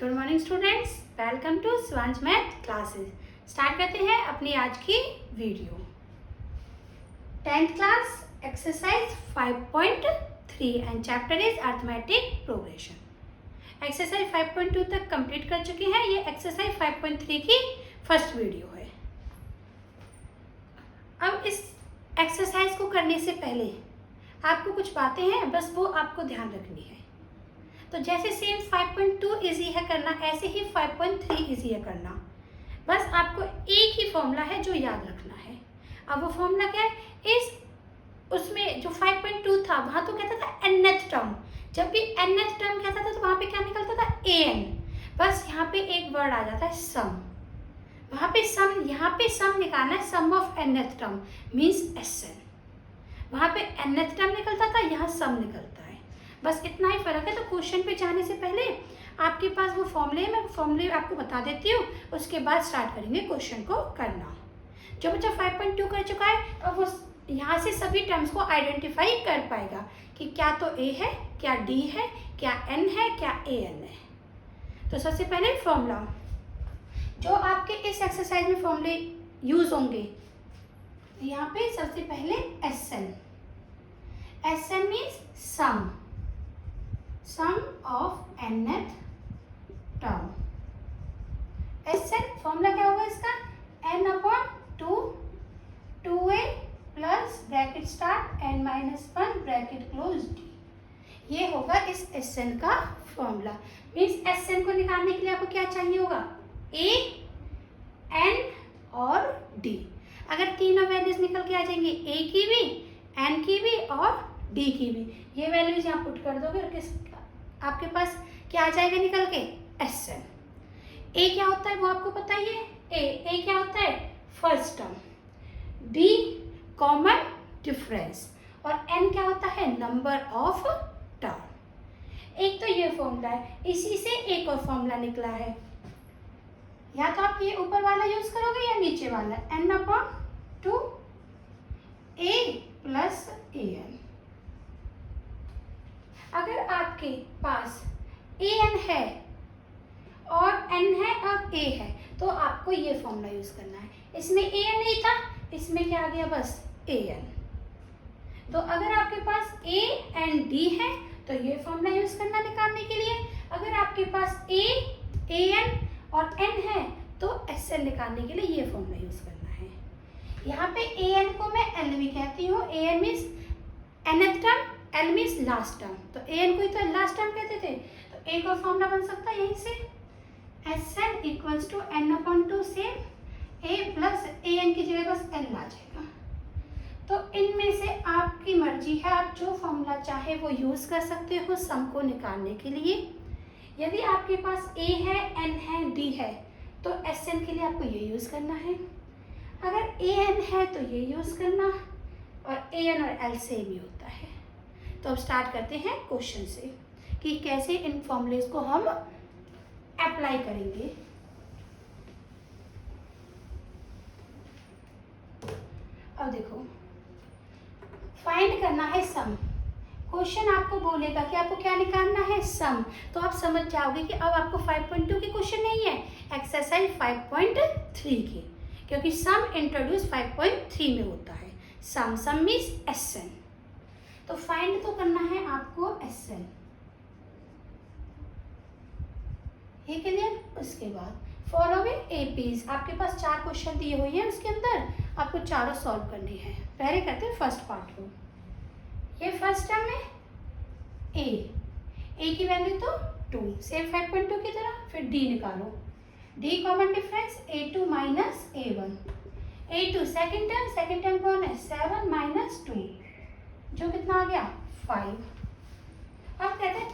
Good morning students, welcome to स्वांज math classes. Start करते हैं अपनी आज की video. 10th class exercise 5.3 and chapter is arithmetic progression. Exercise 5.2 तक कंप्लीट कर चुके हैं। ये एक्सरसाइज 5.3 की फर्स्ट वीडियो है। अब इस एक्सरसाइज को करने से पहले आपको कुछ बातें हैं, बस वो आपको ध्यान रखनी है। तो जैसे सेम 5.2 इजी है करना, ऐसे ही 5.3 इजी है करना। बस आपको एक ही फॉर्मूला है जो याद रखना है। अब वो फॉर्मूला क्या है? उसमें जो 5.2 था वहाँ तो कहता था nth टर्म। जब भी nth टर्म कहता था तो वहाँ पे क्या निकलता था? an। बस यहाँ पे एक वर्ड आ जाता है सम। वहाँ पे सम, यहाँ पे सम निकालना है। Sum of nth term means Sn। वहाँ पे nth टर्म निकलता था, यहाँ सम निकलता है। बस इतना ही फर्क है। तो क्वेश्चन पे जाने से पहले आपके पास वो फॉर्मूले, मैं फॉर्मूले आपको बता देती हूँ, उसके बाद स्टार्ट करेंगे क्वेश्चन को करना। जो बच्चा 5.2 कर चुका है अब वो यहाँ से सभी टर्म्स को आइडेंटिफाई कर पाएगा कि क्या तो A है, क्या D है, क्या N है, क्या AN है। तो सबसे पहले फॉर्मूला जो आपके इस एक्सरसाइज में फॉर्मूले यूज होंगे, यहाँ पे सबसे पहले Sn। Sn means sum of nth term. Sn formula क्या होगा इसका? n/2 2a plus bracket start n-1 bracket close d। ये होगा इस Sn का फॉर्मूला। मीन्स Sn को निकालने के लिए आपको क्या चाहिए होगा? a, n और d। अगर तीनों वैल्यूज निकल के आ जाएंगे, a की भी, n की भी और d की भी, ये वैल्यूज यहाँ पुट कर दोगे और आपके पास क्या आ जाएगा निकल के? Sn। a क्या होता है वो आपको पता ही है। a क्या होता है? First term. d common difference और n क्या होता है? Number of term. एक तो ये फॉर्मूला है, इसी से एक और फॉर्मूला निकला है। या तो आप ये ऊपर वाला यूज करोगे या नीचे वाला, n/2 a प्लस an। अगर आपके पास an है और n है और a है तो आपको ये फॉर्मूला यूज करना है। इसमें an नहीं था, इसमें क्या आ गया? बस an। तो अगर आपके पास a and d है तो ये फॉर्मूला यूज करना निकालने के लिए। अगर आपके पास a, an और n है तो Sn निकालने के लिए ये फॉर्मूला यूज करना है। यहाँ पे an को मैं l भी कहती हूँ। an means nth term, l means last term. तो an को ही तो लास्ट टर्म कहते थे। तो एक और फॉर्मूला बन सकता है यहीं से, Sn इक्वल्स टू n/2 से a प्लस an की जगह बस l आ जाएगा। तो इनमें से आपकी मर्जी है, आप जो फॉर्मूला चाहे वो यूज कर सकते हो सम को निकालने के लिए। यदि आपके पास a है, n है, d है तो Sn के लिए आपको ये यूज करना है। अगर an है तो ये यूज करना, और an और l सेम ही होता है। तो अब स्टार्ट करते हैं क्वेश्चन से कि कैसे इन फॉर्मूलेस को हम अप्लाई करेंगे। अब देखो, फाइंड करना है सम। क्वेश्चन आपको बोलेगा कि आपको क्या निकालना है? सम। तो आप समझ जाओगे कि अब आपको 5.2 की क्वेश्चन नहीं है, एक्सरसाइज 5.3 की, क्योंकि सम इंट्रोड्यूस 5.3 में होता है। सम मीन्स Sn। तो फाइंड तो करना है आपको Sn। ये क्लियर? उसके बाद फॉलोइंग APs, आपके पास 4 क्वेश्चन दिए हुए हैं, उसके अंदर आपको चारों सॉल्व करने हैं। पहले करते हैं फर्स्ट पार्ट को। ये फर्स्ट टर्म है a की वैल्यू तो 2, सेम 5.2 की तरह। फिर d निकालो, d common difference a2 minus a1। a2 second term कौन है? 7 माइनस 2, जो कितना आ गया? 5। अब कहते हैं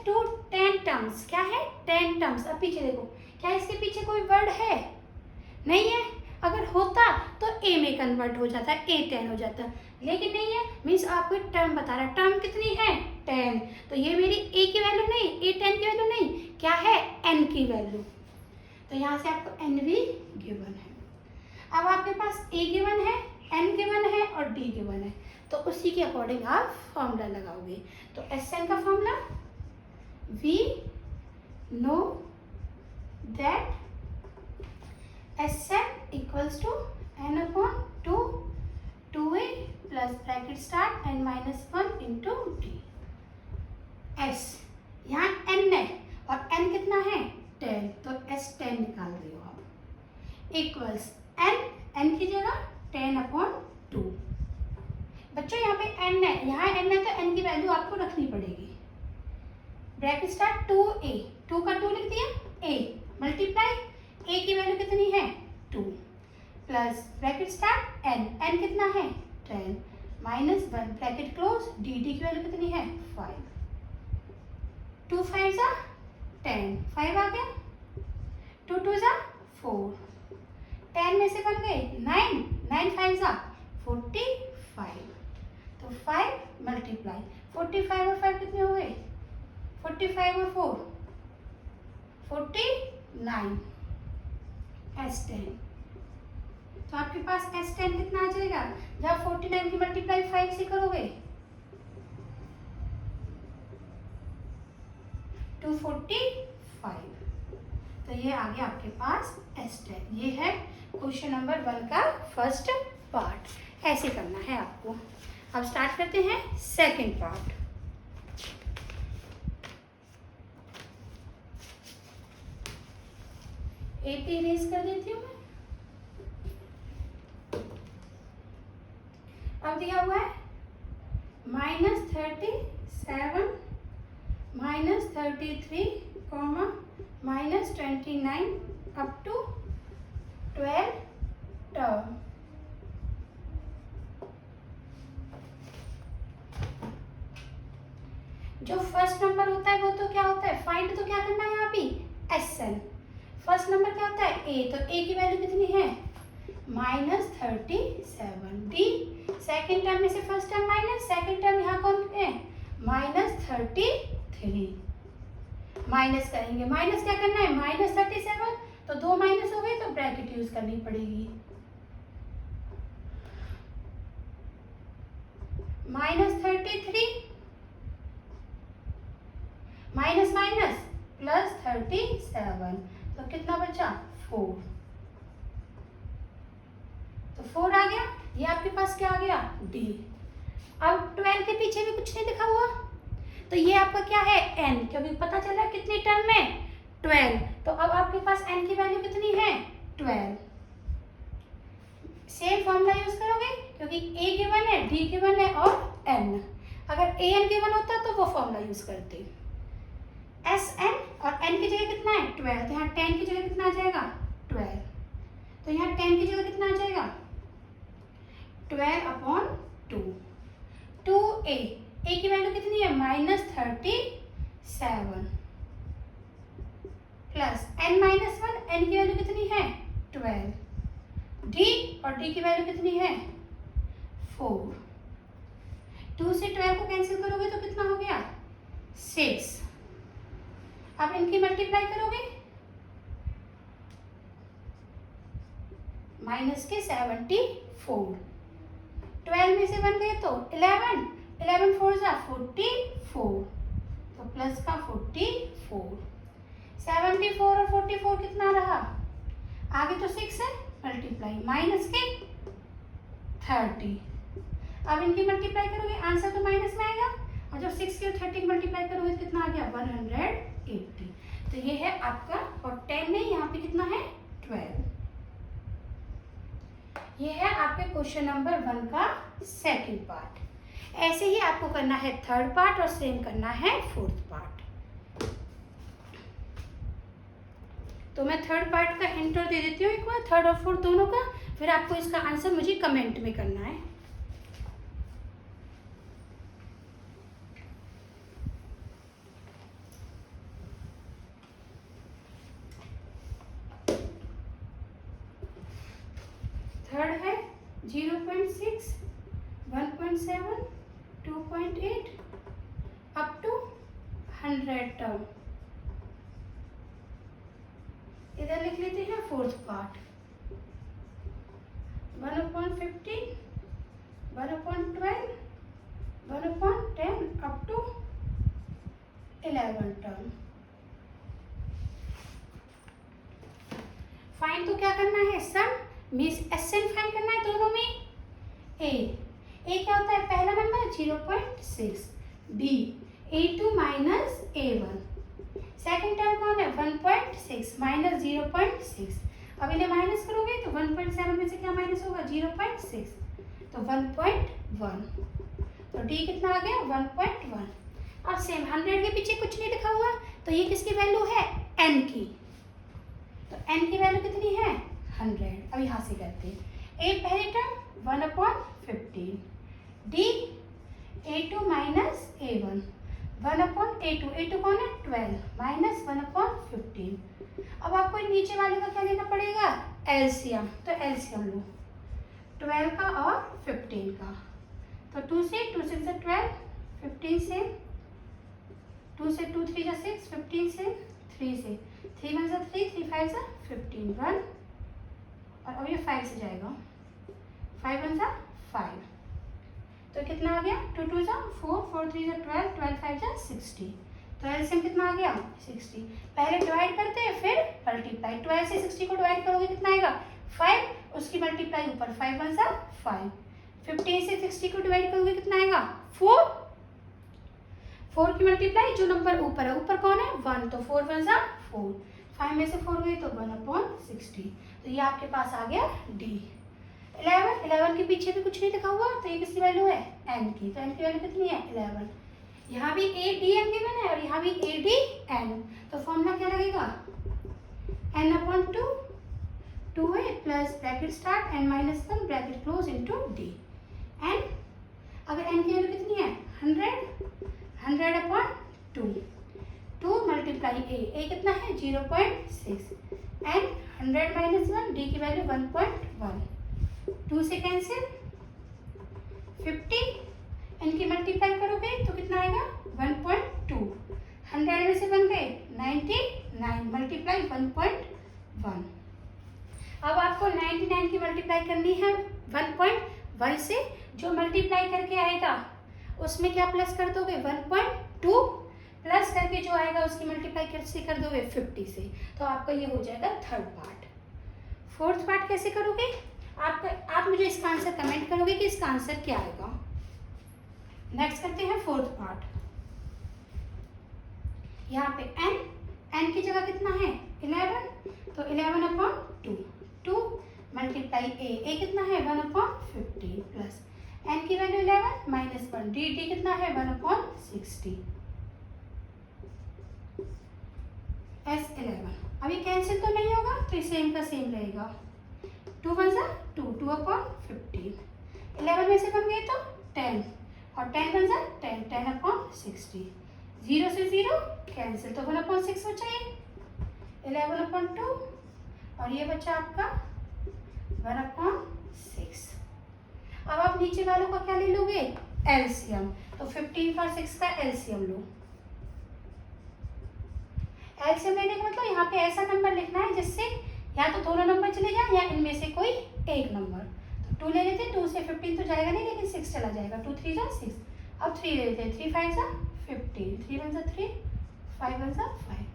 10 टर्म्स। क्या है? 10 टर्म्स। अब पीछे देखो, क्या इसके पीछे कोई वर्ड है? नहीं है। अगर होता तो a में कन्वर्ट हो जाता, a10 हो जाता, लेकिन नहीं है। मीन्स आपको एक टर्म बता रहा है। टर्म कितनी है? 10। तो ये मेरी a की वैल्यू नहीं, a10 की वैल्यू नहीं, क्या है? n की वैल्यू। तो यहाँ से आपको n भी गिवन है। अब आपके पास a गिवन है, n गिवन है और d गिवन है, तो उसी के अकॉर्डिंग आप फॉर्मूला लगाओगे। तो Sn का formula, v know that Sn equals to n upon 2 2a plus bracket start n minus 1 into d. S यहाँ n है और n कितना है 10, तो S 10 निकाल रही हो आप इक्वल्स n की जगह 10 अपॉन 2। बच्चों यहाँ पे n है, यहाँ n है तो n की वैल्यू आपको रखनी पड़ेगी। ब्रैकेट स्टार्ट 2a, 2 का 2 लिख दिया, a मल्टीप्लाई a की वैल्यू कितनी है 2 प्लस ब्रैकेट स्टार्ट n कितना है 10 माइनस 1 ब्रैकेट क्लोज d की वैल्यू कितनी है 5, 2 5 जा 10, 5 आ गया, 2 2 जा 4, 10 में से बन गए 9, 9 5 जा 45, तो 5 मल्टीप्लाई 45 और 5 कितने हो गए 45 और 4 49 S10। तो आपके पास S10 कितना आ जाएगा जब 49 की मल्टीप्लाई 5 से करोगे 245। तो ये आ गया आपके पास S10। ये है क्वेश्चन नंबर 1 का फर्स्ट पार्ट। ऐसे करना है आपको। अब स्टार्ट करते हैं सेकंड पार्ट। AP इरेज कर देती हूँ मैं। अब दिया हुआ है -37 -33 -29 अप टू 12 टर्म। जो फर्स्ट नंबर होता है वो तो क्या होता है, फाइंड तो क्या करना है यहाँ पे SN। फर्स्ट नंबर क्या होता है A, तो A की वैल्यू कितनी है -37। D सेकेंड टर्म में से first term minus, second term यहाँ कौन है -33। माइनस करेंगे, माइनस क्या करना है -37, तो 2 माइनस हो गए तो ब्रैकेट यूज करनी पड़ेगी। -33 माइनस माइनस +37, तो कितना बचा 4, तो 4 आ गया। ये आपके पास क्या आ गया D। अब 12 के पीछे भी कुछ नहीं लिखा हुआ, तो ये आपका क्या है n, क्योंकि पता चला कितनी टर्म में 12, तो अब आपके पास n की वैल्यू कितनी है 12। सेम फॉर्मूला यूज करोगे क्योंकि a गिवन है, d गिवन है और n। अगर an गिवन होता तो वो फॉर्मूला यूज करते। Sn और n की जगह कितना है 12, तो यहाँ 10 की जगह कितना आ जाएगा 12, तो यहाँ 10 की जगह कितना आ जाएगा 12 अपॉन 2। 2a, a की वैल्यू कितनी है -37 प्लस n माइनस 1, n की वैल्यू कितनी है 12, d और d की वैल्यू कितनी है 4। 2 से 12 को कैंसिल करोगे तो कितना हो गया 6। अब इनकी मल्टीप्लाई करोगे माइनस के 74, 12 में से बन गए तो 11, 11 4 जा 44, तो प्लस का 44, 74 और 44 कितना रहा, आगे तो 6 है मल्टीप्लाई माइनस के 30। अब इनकी मल्टीप्लाई करोगे आंसर तो माइनस में आएगा, और जब 6 के 30 की मल्टीप्लाई करोगे तो कितना आ गया 180। तो ये है आपका, और 10 में यहाँ पे कितना है 12। ये है आपके क्वेश्चन नंबर 1 का सेकंड पार्ट। ऐसे ही आपको करना है थर्ड पार्ट और सेम करना है फोर्थ पार्ट। तो मैं थर्ड पार्ट का हिंट और दे देती हूँ एक बार, थर्ड और फोर्थ दोनों का, फिर आपको इसका आंसर मुझे कमेंट में करना है। थर्ड है 0.6, 1.7, 2.8 अप टू 100 टर्म। इधर लिख लेते हैं fourth part 1/15, 1/12, 1/10 up to 11 term. Means Sn find करना है दोनों में। ए क्या होता है, पहला number 0.6, d A2 minus A1, second term कौन है 1.6 माइनस 0.6, अब इन्हें माइनस करोगे तो 1.7 में से क्या माइनस होगा 0.6, तो 1.1, तो डी कितना आ गया 1.1। अब सेम 100 के पीछे कुछ नहीं लिखा हुआ, तो ये किसकी वैल्यू है n की, तो n की वैल्यू कितनी है 100। अब यहाँ से करते हैं, a पहली term 1/15, d A2 minus A1 1/A2, A2 कौन है 12 माइनस 1/15। अब आपको नीचे वाले का क्या लेना पड़ेगा एलसीएम, तो एलसीएम लो 12 का और 15 का, तो 2 से 2 6 12, 15 से 2 से 2 3 6, 15 से 3 से 3 1 3, 3 5 15 1, और अब ये 5 से जाएगा, 5 1 5, तो कितना आ गया 2 2 4, 4 3 12, 12 5 60, तो एलसीएम कितना आ गया 60। पहले डिवाइड करते हैं फिर मल्टीप्लाई, 12 से 60 को डिवाइड करोगे कितना आएगा 5, उसकी मल्टीप्लाई ऊपर 5 1 5, 15 से 60 को डिवाइड करोगे कितना आएगा 4, 4 की मल्टीप्लाई जो नंबर ऊपर है, ऊपर कौन है 1, तो 4 1 4, 5 में से 4 गई तो 1/60, तो ये आपके पास आ गया डी। 11 के पीछे भी कुछ नहीं लिखा हुआ, तो ये किसकी वैल्यू है n की, तो n की वैल्यू कितनी है 11, यहाँ भी a d n गिवन है और यहाँ भी a d n, तो फॉर्मूला क्या लगेगा n/2 2a plus bracket start n minus 1 bracket close into d, n अगर n की वैल्यू कितनी है 100/2, 2 मल्टीप्लाई a कितना है 0.6, n 100 माइनस 1, d की वैल्यू 1.1, 2 से कैंसिल 50, इनकी मल्टीप्लाई करोगे तो कितना आएगा 1.2, 100 में से बन गए 99 मल्टीप्लाई 1.1। अब आपको 99 की मल्टीप्लाई करनी है 1.1 से, जो मल्टीप्लाई करके आएगा उसमें क्या प्लस कर दोगे 1.2 प्लस करके जो आएगा उसकी मल्टीप्लाई कैसे कर दोगे 50 से, तो आपका ये हो जाएगा थर्ड पार्ट। फोर्थ पार्ट कैसे करोगे आप मुझे इसका आंसर कमेंट करोगे कि इसका आंसर क्या आएगा। नेक्स्ट करते हैं फोर्थ पार्ट। यहाँ पे n की जगह कितना है 11, तो 11/2, 2 मल्टीप्लाई a कितना है 1/50 प्लस n की वैल्यू 11 माइनस 1, d कितना है 1/60, s11। अभी कैंसिल तो नहीं होगा तो सेम का सेम रहेगा, 2 1 2, 2/15, 11 में से बन गए तो 10 और 10 1 10, 10/60, 0 से 0 कैंसिल तो 1/6 बचा ये 11/2 और ये बचा आपका 1/6। अब आप नीचे वालों का क्या ले लोगे एलसीएम, तो 15 और 6 का एलसीएम लो। एलसीएम लेने का मतलब यहाँ पे ऐसा नंबर लिखना है जिससे या तो दोनों नंबर चले जाए या इनमें से कोई एक नंबर, तो 2 ले लेते हैं, 2 से 15 तो जाएगा नहीं लेकिन 6 चला जाएगा, 2 3 6, अब 3 ले लेते हैं, 3 5 15, 3 1 3, 5 1 5,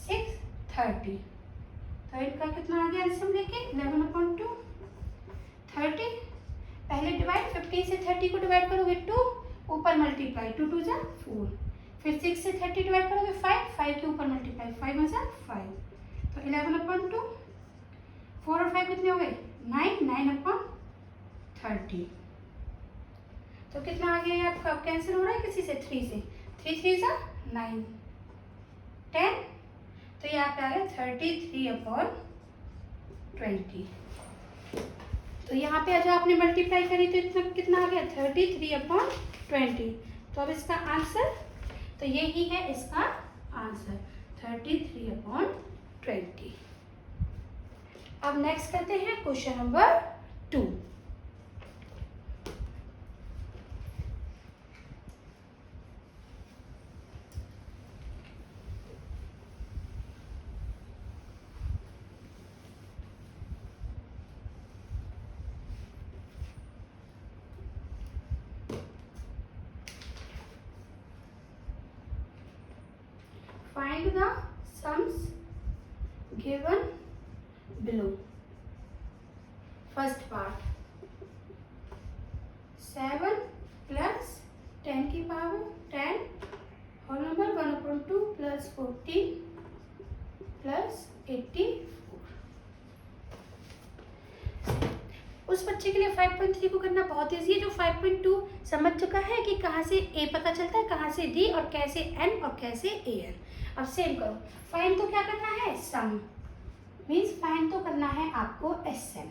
6 30, तो इनका कितना आ गया एलसीएम लेके 11/2 30, पहले डिवाइड 15 से 30 को डिवाइड करोगे 2, ऊपर मल्टीप्लाई 2 2 4, फिर 6 से 30 डिवाइड करोगे 5, 5 के ऊपर मल्टीप्लाई 5 1 5, तो 11/2, 4 और 5 कितने हो गए 9, 9/30, तो कितना आ गया ये आपका कैंसिल हो रहा है किसी से 3 से, 3 3 9, 10, तो ये आपका आ गया 33/20, तो यहाँ पे जो आपने मल्टीप्लाई करी तो इतना कितना आ गया 33/20, तो अब इसका आंसर, तो यही है इसका आंसर 33/20। अब नेक्स्ट करते हैं question number 2। Find the sums given below. First part 7 plus 10 की power 10 whole number 1/2 plus 14 plus 84। उस बच्चे के लिए 5.3 को करना बहुत ईजी है जो 5.2 समझ चुका है कि कहाँ से ए पता चलता है, कहाँ से डी और कैसे एन और कैसे ए एन। अब सेम करो, फाइंड तो क्या करना है, सम मीन्स फाइंड तो करना है आपको एस एन,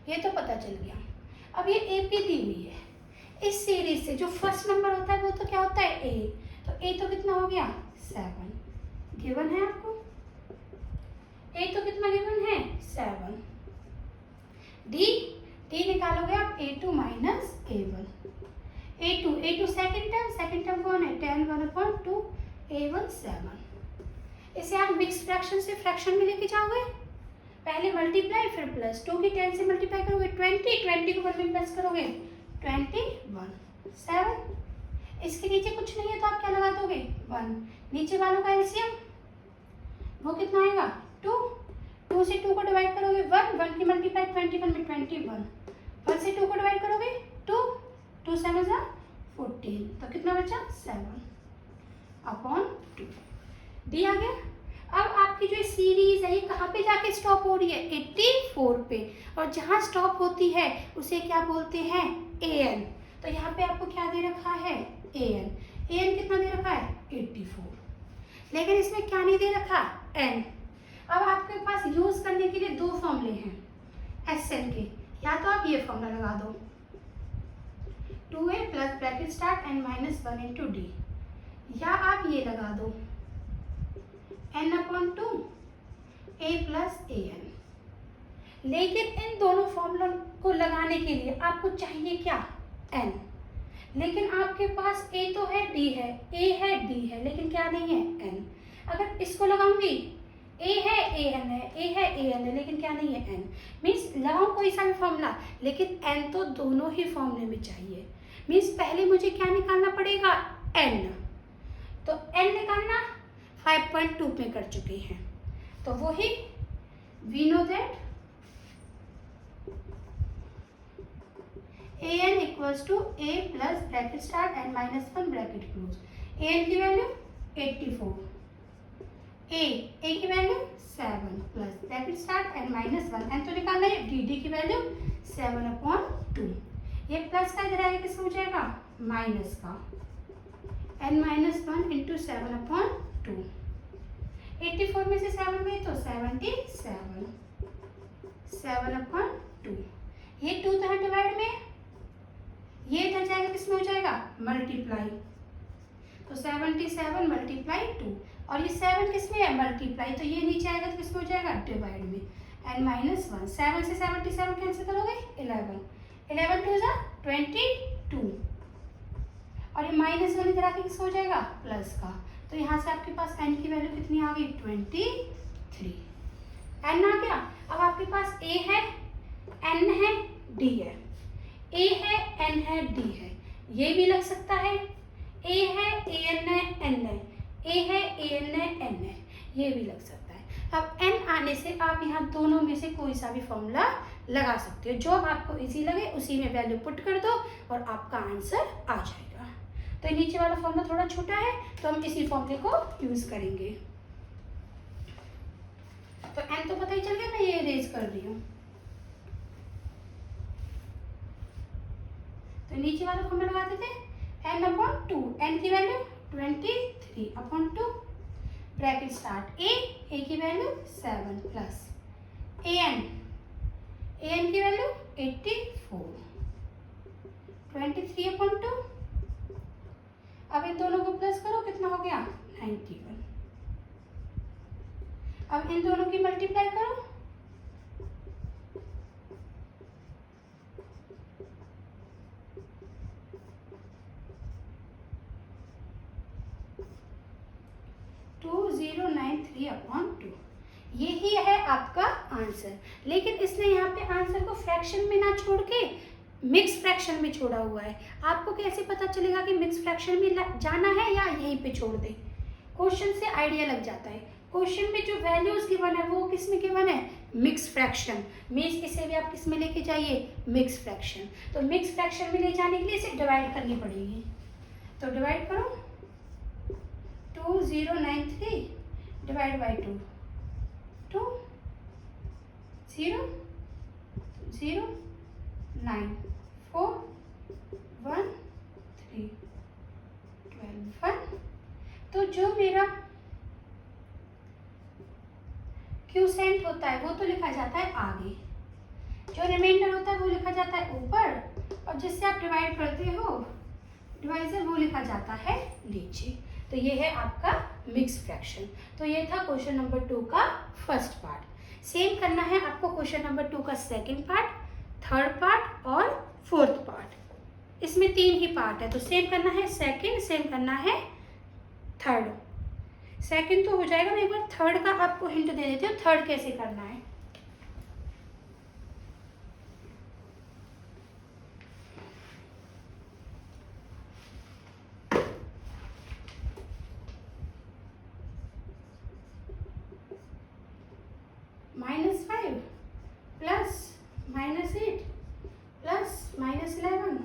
ये तो पता चल गया। अब ये ए पी दी हुई है, इस सीरीज से जो फर्स्ट नंबर होता है वो तो क्या होता है ए, तो ए तो कितना हो गया 7 गिवन है आपको, ए तो कितना गिवन है 7। डी निकालोगे आप A2 minus A1, A2 second term कौन है 10 1/2 A1 7। इसे आप मिक्स फ्रैक्शन से फ्रैक्शन में लेके जाओगे, पहले मल्टीप्लाई फिर प्लस, 2 की 10 से मल्टीप्लाई करोगे 20 को 1 में प्लस करोगे 21 7। इसके नीचे कुछ नहीं है तो आप क्या लगा दोगे 1, नीचे वालों का एलसीएम वो कितना आएगा 2 से 2 को डिवाइड करोगे 1 की मल्टीप्लाई 21 में 21, 1 से 2 को डिवाइड करोगे 2 7 14, तो कितना बचा 7/2। डी आ गया। अब आपकी जो सीरीज है ये कहाँ पे जाके स्टॉप हो रही है 84 पे, और जहाँ स्टॉप होती है उसे क्या बोलते हैं AN। तो यहाँ पे आपको क्या दे रखा है AN कितना दे रखा है 84, लेकिन इसमें क्या नहीं दे रखा N। अब आपके पास यूज करने के लिए दो फॉर्मूले हैं SN के, या तो आप ये फॉर्मूला लगा दो 2a plus bracket start n minus 1 into D, या आप ये लगा दो n/2 a प्लस AN। लेकिन इन दोनों फॉर्मूलों को लगाने के लिए आपको चाहिए क्या n, लेकिन आपके पास a तो है d है, a है d है, लेकिन क्या नहीं है n। अगर इसको लगाऊंगी a है AN है, a है AN है, लेकिन क्या नहीं है n। मीन्स लगाऊं कोई सा भी फॉर्मूला, लेकिन n तो दोनों ही फॉर्मूले में चाहिए। मीन्स पहले मुझे क्या निकालना पड़ेगा n, तो n निकालना 5.2 में कर चुके हैं, तो वही we know that AN equals to a plus bracket start n minus 1 bracket close. AN की वैल्यू 84, a की value 7 plus bracket start n minus 1, n तो निकालना है, डी की वैल्यू 7/2। ये प्लस का इधर आएगा किसका हो जाएगा माइनस का, n माइनस 1 इंटू 7/2। 84 में से 7 गई तो 77 7/2। ये 2 तो है डिवाइड में, ये इधर जाएगा किसमें हो जाएगा मल्टीप्लाई, तो 77 मल्टीप्लाई 2, और ये 7 किसमें है मल्टीप्लाई, तो ये नीचे आएगा तो किसमें हो जाएगा डिवाइड में n माइनस 1। 7 से 77 कैंसिल करोगे 11 2 22, और ये माइनस 1 इधर आके किसका हो जाएगा प्लस का, तो यहाँ से आपके पास n की वैल्यू कितनी आ गई 23। n आ गया। अब आपके पास a है n है d है, a है n है d है, ये भी लग सकता है, a है AN है n है, a है AN है n है, ये भी लग सकता है। अब n आने से आप यहाँ दोनों में से कोई सा भी फॉर्मूला लगा सकते हो, जो आपको इजी लगे उसी में वैल्यू पुट कर दो और आपका आंसर आ जाएगा। तो नीचे वाला फॉर्मूला थोड़ा छोटा है तो हम इसी फॉर्मूले को यूज करेंगे। तो n तो पता ही चल गया, मैं ये इरेज कर रही हूँ। तो नीचे वाला फॉर्मूला लगाते थे n/2, n की वैल्यू 23/2 ब्रैकेट स्टार्ट a की वैल्यू 7 प्लस AN की वैल्यू 84 23/2। अब इन दोनों को प्लस करो कितना हो गया 91। अब इन दोनों की मल्टीप्लाई करो, यही है आपका आंसर। लेकिन इसने यहाँ पे आंसर को फ्रैक्शन में ना छोड़ के मिक्स फ्रैक्शन में छोड़ा हुआ है। आपको कैसे पता चलेगा कि मिक्स फ्रैक्शन में जाना है या यहीं पे छोड़ दे? क्वेश्चन से आइडिया लग जाता है। क्वेश्चन में जो वैल्यूज गिवन है वो किस में गिवन है, मिक्स फ्रैक्शन। मीन्स इसे भी आप किस में लेके जाइए, मिक्स फ्रैक्शन। तो मिक्स फ्रैक्शन में ले जाने के लिए इसे डिवाइड करनी पड़ेगी। तो डिवाइड करो, 2093 डिवाइड बाई 2, 2 0 0 9 4 1 3 12 1। तो जो मेरा क्यूसेंट होता है वो तो लिखा जाता है आगे, जो रिमाइंडर होता है वो लिखा जाता है ऊपर, और जिससे आप डिवाइड करते हो डिवाइजर वो लिखा जाता है नीचे। तो ये है आपका मिक्स फ्रैक्शन। तो ये था क्वेश्चन नंबर 2 का फर्स्ट पार्ट। सेम करना है आपको क्वेश्चन नंबर 2 का सेकंड पार्ट, थर्ड पार्ट और फोर्थ पार्ट। इसमें 3 ही पार्ट है, तो सेम करना है सेकंड, सेम करना है थर्ड। सेकंड तो हो जाएगा, मैं एक बार थर्ड का आपको हिंट दे देती हूँ, थर्ड कैसे करना है। -5 प्लस -8 प्लस -11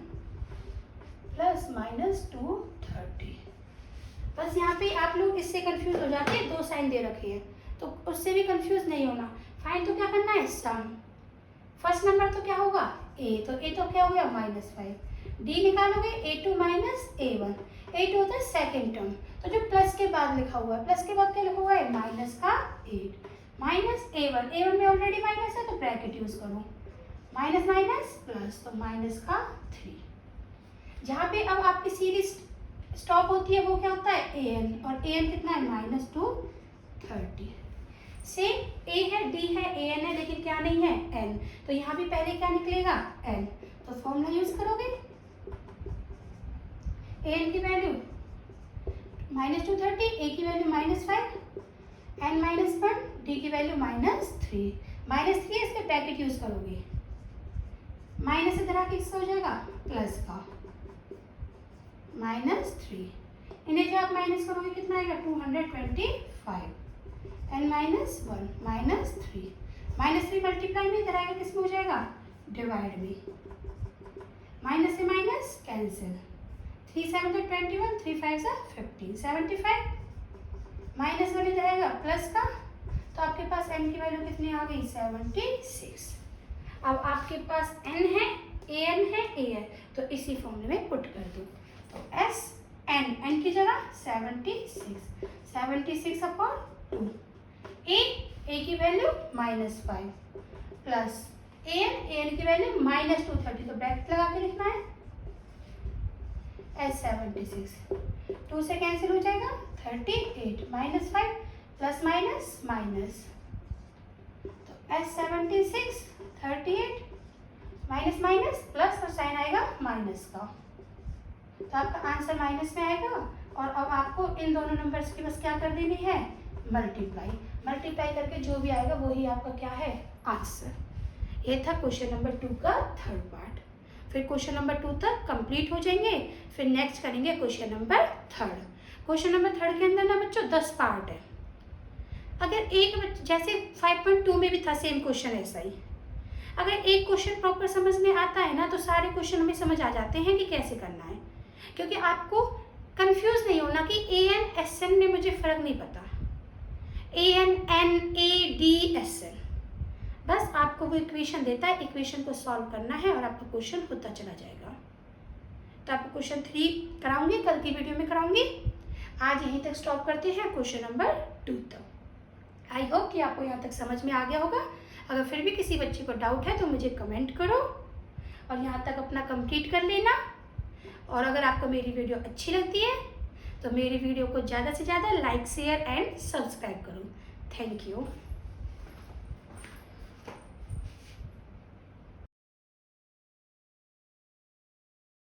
प्लस -230। बस यहाँ पे आप लोग इससे कंफ्यूज हो जाते हैं, 2 साइन दे रखे हैं तो उससे भी कंफ्यूज नहीं होना। फाइंड तो क्या करना है, सम। फर्स्ट नंबर तो क्या होगा, a, तो a तो क्या हो गया -5। d निकालोगे a2 माइनस a1, a2 होता है सेकेंड टर्म, तो जो प्लस के बाद लिखा हुआ है, प्लस के बाद क्या लिखा हुआ है, माइनस का 8 माइनस a1, a1 में ऑलरेडी माइनस है तो ब्रैकेट यूज करो, माइनस माइनस प्लस, तो माइनस का 3। जहाँ पे अब आपकी सीरीज स्टॉप होती है वो क्या होता है, an, और an कितना है -230। सेम a है, d है, an है, लेकिन क्या नहीं है, n, तो यहाँ भी पहले क्या निकलेगा, n, तो फॉर्मूला यूज करोगे, an की वैल्यू -230, a की वैल्यू -5, n -1, d की वैल्यू -3, -3 इसके ब्रैकेट यूज करोगे, माइनस इधर आके किसका हो जाएगा, प्लस का, -3, इन्हें जो आप माइनस करोगे कितना आएगा, 225, n -1 -3, -3 मल्टीप्लाई में इधर आएगा किस में हो जाएगा, डिवाइड में, माइनस से माइनस कैंसिल, 3 7 21, 3 5 15, 75, -1 इधर आएगा प्लस का, तो आपके पास n की वैल्यू कितनी आ गई, 76। अब आपके पास n है, an है, a है, तो इसी फॉर्मूले में पुट कर दो, तो s n की जगह 76 अपॉन 2, a की वैल्यू -5 प्लस an की वैल्यू -230, तो ब्रैकेट लगा के लिखना है, s 76, 2 से कैंसिल हो जाएगा, 38 -5 प्लस माइनस माइनस, तो s 76 38 माइनस माइनस प्लस और साइन आएगा माइनस का, तो आपका आंसर माइनस में आएगा। और अब आपको इन दोनों नंबर्स की बस क्या कर देनी है, मल्टीप्लाई करके जो भी आएगा वही आपका क्या है, आंसर। ये था क्वेश्चन नंबर 2 का थर्ड पार्ट। फिर क्वेश्चन नंबर 2 तक कंप्लीट हो जाएंगे, फिर नेक्स्ट करेंगे क्वेश्चन नंबर 3। क्वेश्चन नंबर 3 के अंदर ना बच्चों 10 पार्ट है। अगर एक जैसे 5.2 में भी था सेम क्वेश्चन ऐसा ही, अगर एक क्वेश्चन प्रॉपर समझ में आता है ना तो सारे क्वेश्चन हमें समझ आ जाते हैं कि कैसे करना है, क्योंकि आपको कंफ्यूज नहीं होना कि an sn में मुझे फ़र्क नहीं पता, an n a d sn, बस आपको वो इक्वेशन देता है, इक्वेशन को सॉल्व करना है और आपका क्वेश्चन होता चला जाएगा। तो आपको क्वेश्चन 3 कराऊंगी, कल की वीडियो में कराऊंगी। आज यहीं तक स्टॉप करते हैं क्वेश्चन नंबर 2 तक। आई होप कि आपको यहाँ तक समझ में आ गया होगा। अगर फिर भी किसी बच्चे को डाउट है तो मुझे कमेंट करो और यहाँ तक अपना कंप्लीट कर लेना। और अगर आपको मेरी वीडियो अच्छी लगती है तो मेरी वीडियो को ज़्यादा से ज़्यादा लाइक शेयर एंड सब्सक्राइब करो। Thank you.